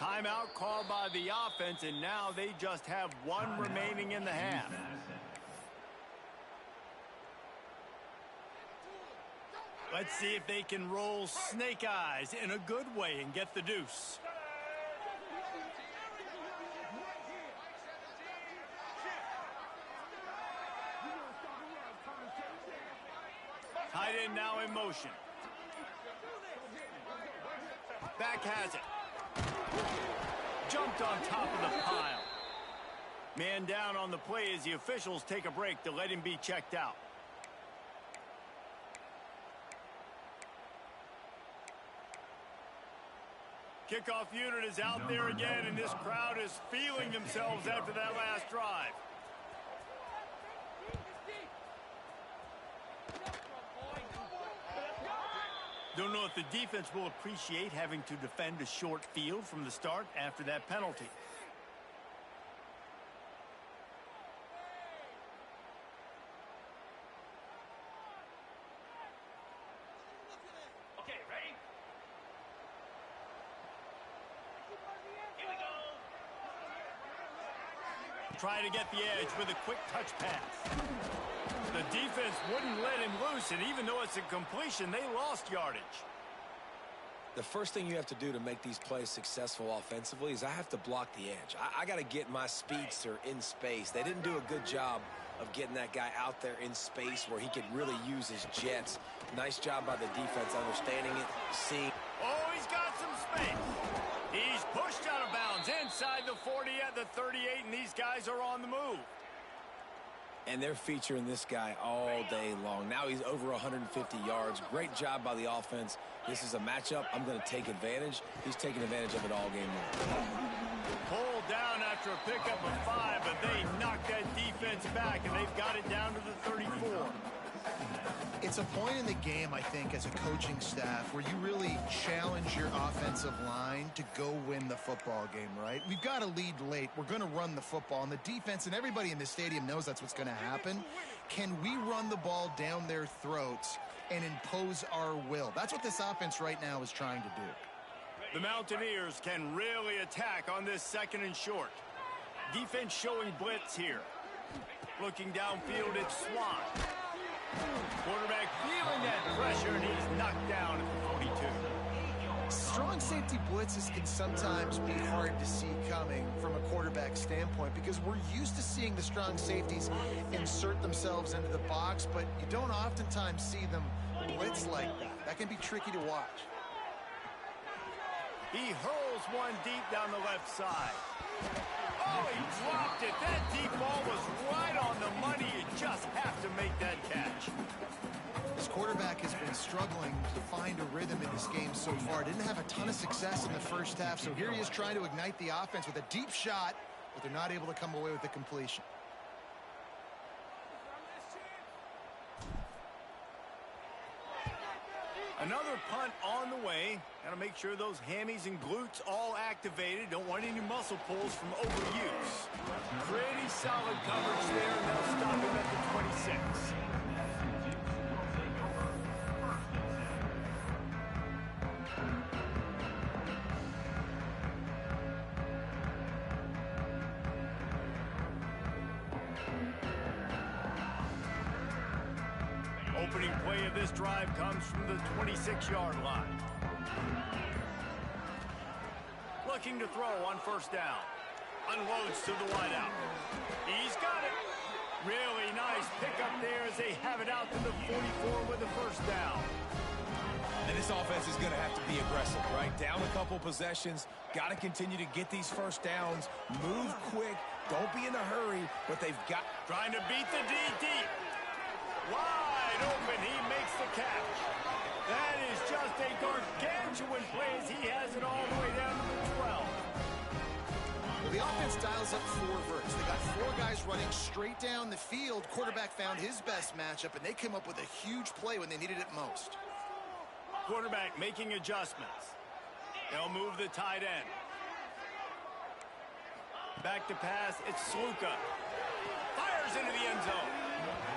Timeout called by the offense, and now they just have one remaining in the half. Let's see if they can roll snake eyes in a good way and get the deuce. Tight end now in motion. Back has it. Jumped on top of the pile. Man down on the play as the officials take a break to let him be checked out. Kickoff unit is out there again, and this crowd is feeling themselves after that last drive. Don't know if the defense will appreciate having to defend a short field from the start after that penalty. Okay, ready? Here we go. Try to get the edge with a quick touch pass. The defense wouldn't let him loose, and even though it's a completion, they lost yardage. The first thing you have to do to make these plays successful offensively is I have to block the edge. I got to get my speedster in space. They didn't do a good job of getting that guy out there in space where he could really use his jets. Nice job by the defense understanding it, seeing. Oh, he's got some space. He's pushed out of bounds inside the 40 at the 38, and these guys are on the move. And they're featuring this guy all day long. Now he's over 150 yards. Great job by the offense. This is a matchup. I'm going to take advantage. He's taking advantage of it all game long. Pulled down after a pickup of 5, but they knocked that defense back, and they've got it down to the 34. It's a point in the game, I think, as a coaching staff where you really challenge your offensive line to go win the football game, right? We've got to lead late. We're going to run the football. And the defense and everybody in the stadium knows that's what's going to happen. Can we run the ball down their throats and impose our will? That's what this offense right now is trying to do. The Mountaineers can really attack on this second and short. Defense showing blitz here. Looking downfield, it's Swan. Quarterback feeling that pressure, and he's knocked down at the 42. Strong safety blitzes can sometimes be hard to see coming from a quarterback standpoint because we're used to seeing the strong safeties insert themselves into the box, but you don't oftentimes see them blitz like that. That can be tricky to watch. He hurls one deep down the left side. Oh, he dropped it. That deep ball was right on the money. You just have to make that catch. This quarterback has been struggling to find a rhythm in this game so far. Didn't have a ton of success in the first half, so here he is trying to ignite the offense with a deep shot, but they're not able to come away with the completion. Another punt on the way. Got to make sure those hammies and glutes all activated. Don't want any muscle pulls from overuse. Pretty solid coverage there, and they'll stop him at the 26. Opening play of this drive comes from the 26-yard line. Looking to throw on first down. Unloads to the wideout. He's got it. Really nice pickup there as they have it out to the 44 with the first down. And this offense is going to have to be aggressive, right? Down a couple possessions, got to continue to get these first downs, move quick, don't be in a hurry, but they've got... Trying to beat the D deep. Wide open, he makes the catch. That is just a gargantuan play as he has it all the way down to the 12. Well, the offense dials up 4 verts. They got 4 guys running straight down the field. Quarterback found his best matchup, and they came up with a huge play when they needed it most. Quarterback making adjustments. They'll move the tight end. Back to pass, it's Sluka. Fires into the end zone.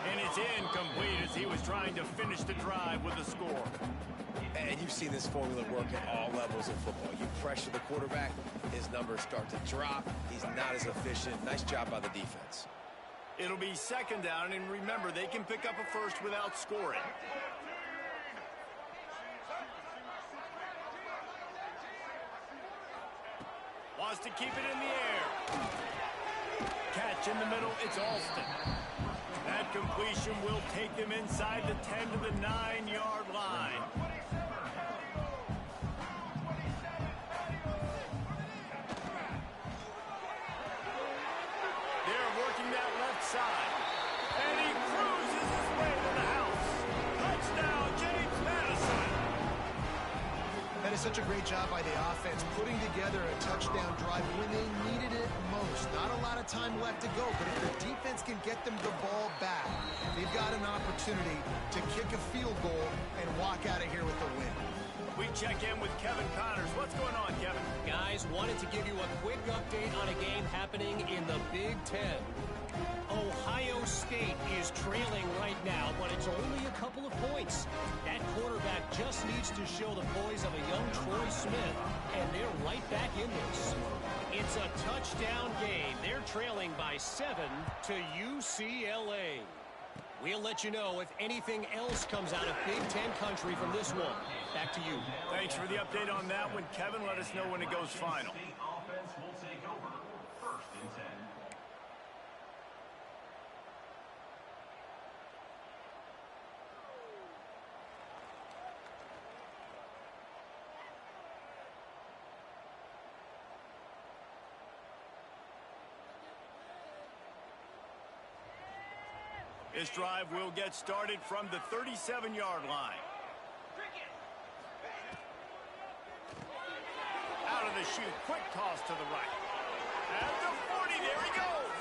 And it's incomplete as he was trying to finish the drive with a score. And you've seen this formula work at all levels of football. You pressure the quarterback, his numbers start to drop. He's not as efficient. Nice job by the defense. It'll be second down, and remember, they can pick up a first without scoring. Wants to keep it in the air. Catch in the middle, it's Alston. That completion will take them inside the 10 to the 9-yard line. They're working that left side. And he cruises his way to the house. Touchdown, James Madison. That is such a great job by the offense, putting together a touchdown drive when they needed it most. Not a lot of time left to go, but if the defense can get them the ball back, they've got an opportunity to kick a field goal and walk out of here with the win. We check in with Kevin Connors. What's going on, Kevin? Guys, wanted to give you a quick update on a game happening in the Big Ten. Ohio State is trailing right now, but it's only a couple of points. That quarterback just needs to show the poise of a young Troy Smith, and they're right back in this. It's a touchdown game. They're trailing by 7 to UCLA. We'll let you know if anything else comes out of Big Ten country from this one. Back to you. Thanks for the update on that one, Kevin. Let us know when it goes final. State offense will take over. 1st and 10. This drive will get started from the 37-yard line. Out of the chute, quick toss to the right. At the 40, there he goes.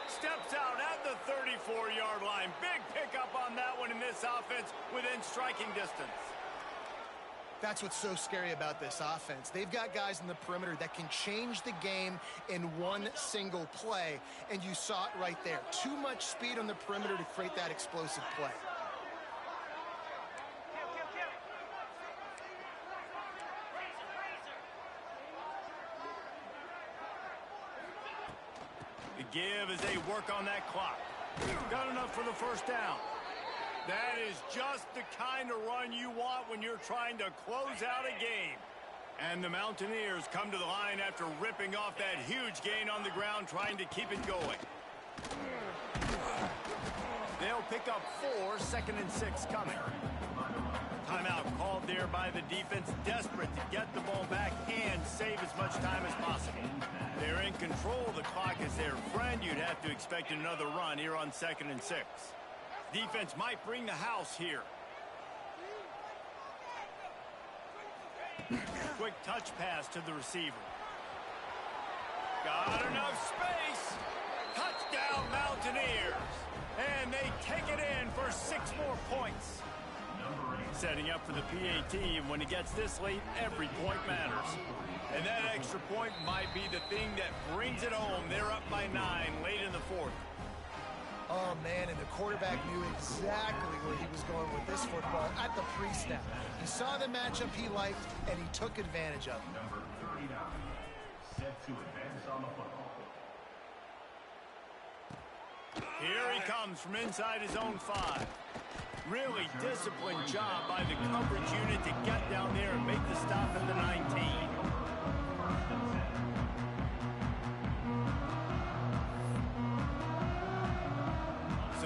Steps out at the 34-yard line. Big pickup on that one in this offense within striking distance. That's what's so scary about this offense. They've got guys in the perimeter that can change the game in one single play, and you saw it right there. Too much speed on the perimeter to create that explosive play. The give as they work on that clock. Got enough for the first down. That is just the kind of run you want when you're trying to close out a game. And the Mountaineers come to the line after ripping off that huge gain on the ground, trying to keep it going. They'll pick up 4, 2nd and 6 coming. Timeout called there by the defense, desperate to get the ball back and save as much time as possible. They're in control. The clock is their friend. You'd have to expect another run here on 2nd and 6. Defense might bring the house here. Quick touch pass to the receiver. Got enough space. Touchdown Mountaineers. And they take it in for 6 more points. Setting up for the PAT, and when it gets this late, every point matters. And that extra point might be the thing that brings it home. They're up by 9 late in the 4th. Oh, man, and the quarterback knew exactly where he was going with this football at the pre-snap. He saw the matchup he liked, and he took advantage of it. Number 39, set to advance on the football. Here he comes from inside his own 5. Really disciplined job by the coverage unit to get down there and make the stop at the 19.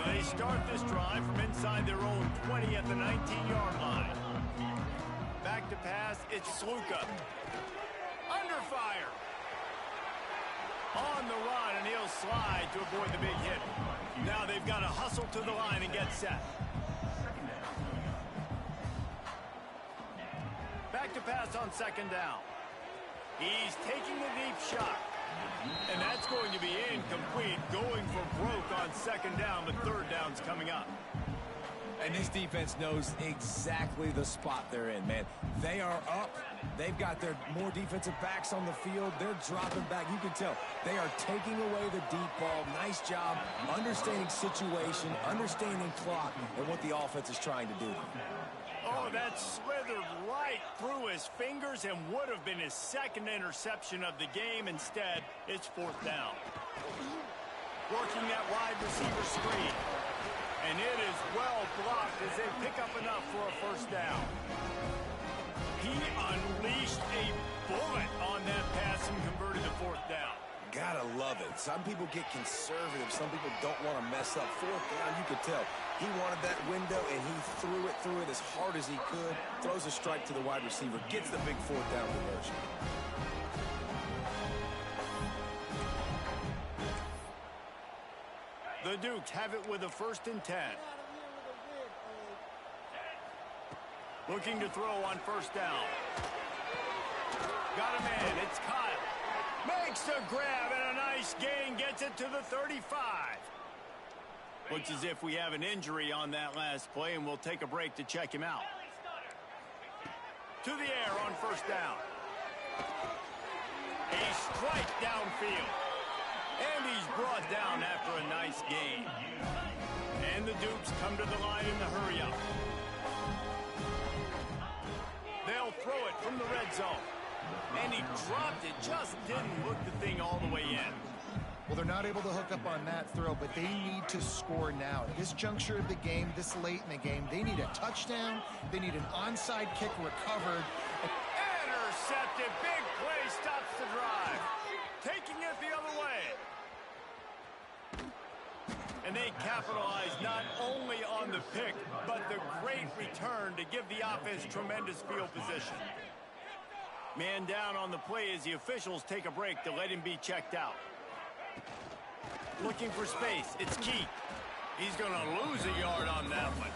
They start this drive from inside their own 20 at the 19-yard line. it's Sluka. Under fire. On the run, and he'll slide to avoid the big hit. Now they've got to hustle to the line and get set. Back to pass on second down. He's taking a deep shot. And that's going to be incomplete, going for broke on second down, but third down's coming up. And this defense knows exactly the spot they're in, man. They are up. They've got their more defensive backs on the field. They're dropping back. You can tell they are taking away the deep ball. Nice job understanding situation, understanding clock, and what the offense is trying to do. Oh, that slithered right through his fingers and would have been his second interception of the game. Instead, it's fourth down. Working that wide receiver screen. And it is well blocked as they pick up enough for a first down. He unleashed a bullet on that pass and converted to fourth down. Gotta love it. Some people get conservative. Some people don't want to mess up. Fourth down, you could tell. He wanted that window, and he threw it as hard as he could. Throws a strike to the wide receiver. Gets the big fourth down conversion. The Dukes have it with a 1st and 10. Looking to throw on first down. Got a man. It's Kyle. Makes the grab and a nice gain. Gets it to the 35. Looks as if we have an injury on that last play, and we'll take a break to check him out. To the air on first down. A strike downfield. And he's brought down after a nice gain. And the Dukes come to the line in the hurry-up. They'll throw it from the red zone. And he dropped it, just didn't hook the thing all the way in. Well, they're not able to hook up on that throw, but they need to score now. At this juncture of the game, this late in the game, they need a touchdown. They need an onside kick recovered. Intercepted. Big play stops the drive. Taking it the other way. And they capitalize not only on the pick, but the great return to give the offense tremendous field position. Man down on the play as the officials take a break to let him be checked out. Looking for space. It's Keith. He's going to lose a yard on that one.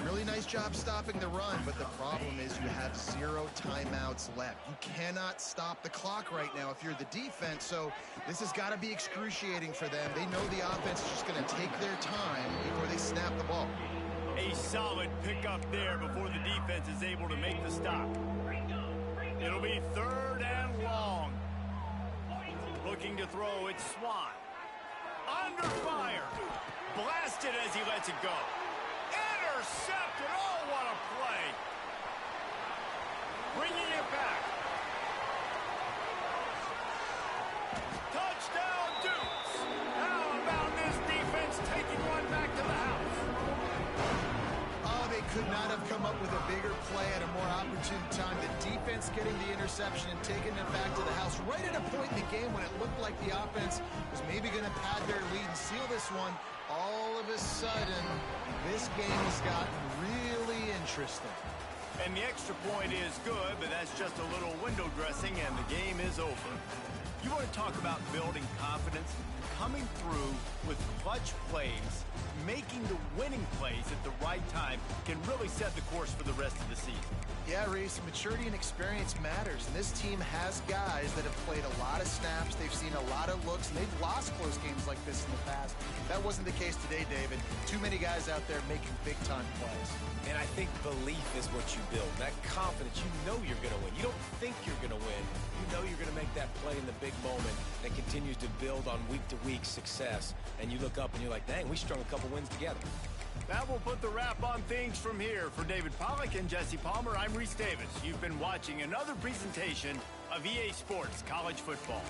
Really nice job stopping the run, but the problem is you have 0 timeouts left. You cannot stop the clock right now if you're the defense, so this has got to be excruciating for them. They know the offense is just going to take their time before they snap the ball. A solid pickup there before the defense is able to make the stop. It'll be 3rd and long. Looking to throw, it's Swan. Under fire. Blasted as he lets it go. Intercepted. Oh, what a play. Bringing it back. Touchdown, Dukes. How about this defense taking one back to the house? Oh, they could not have come up with a bigger play at a more opportune time. The defense getting the interception and taking it back to the house right at a point in the game when it looked like the offense was maybe going to pad their lead and seal this one. All of a sudden, this game has gotten really interesting. And the extra point is good, but that's just a little window dressing, and the game is over. You want to talk about building confidence? Coming through with clutch plays, making the winning plays at the right time can really set the course for the rest of the season. Yeah, Reese, maturity and experience matters, and this team has guys that have played a lot of snaps, they've seen a lot of looks, and they've lost close games like this in the past. That wasn't the case today, David. Too many guys out there making big-time plays. And I think belief is what you build. That confidence, you know you're going to win. You don't think you're going to win. You know you're going to make that play in the big moment that continues to build on week-to-week success. And you look up and you're like, dang, we strung a couple wins together. That will put the wrap on things from here. For David Pollack and Jesse Palmer, I'm Reese Davis. You've been watching another presentation of EA Sports College Football.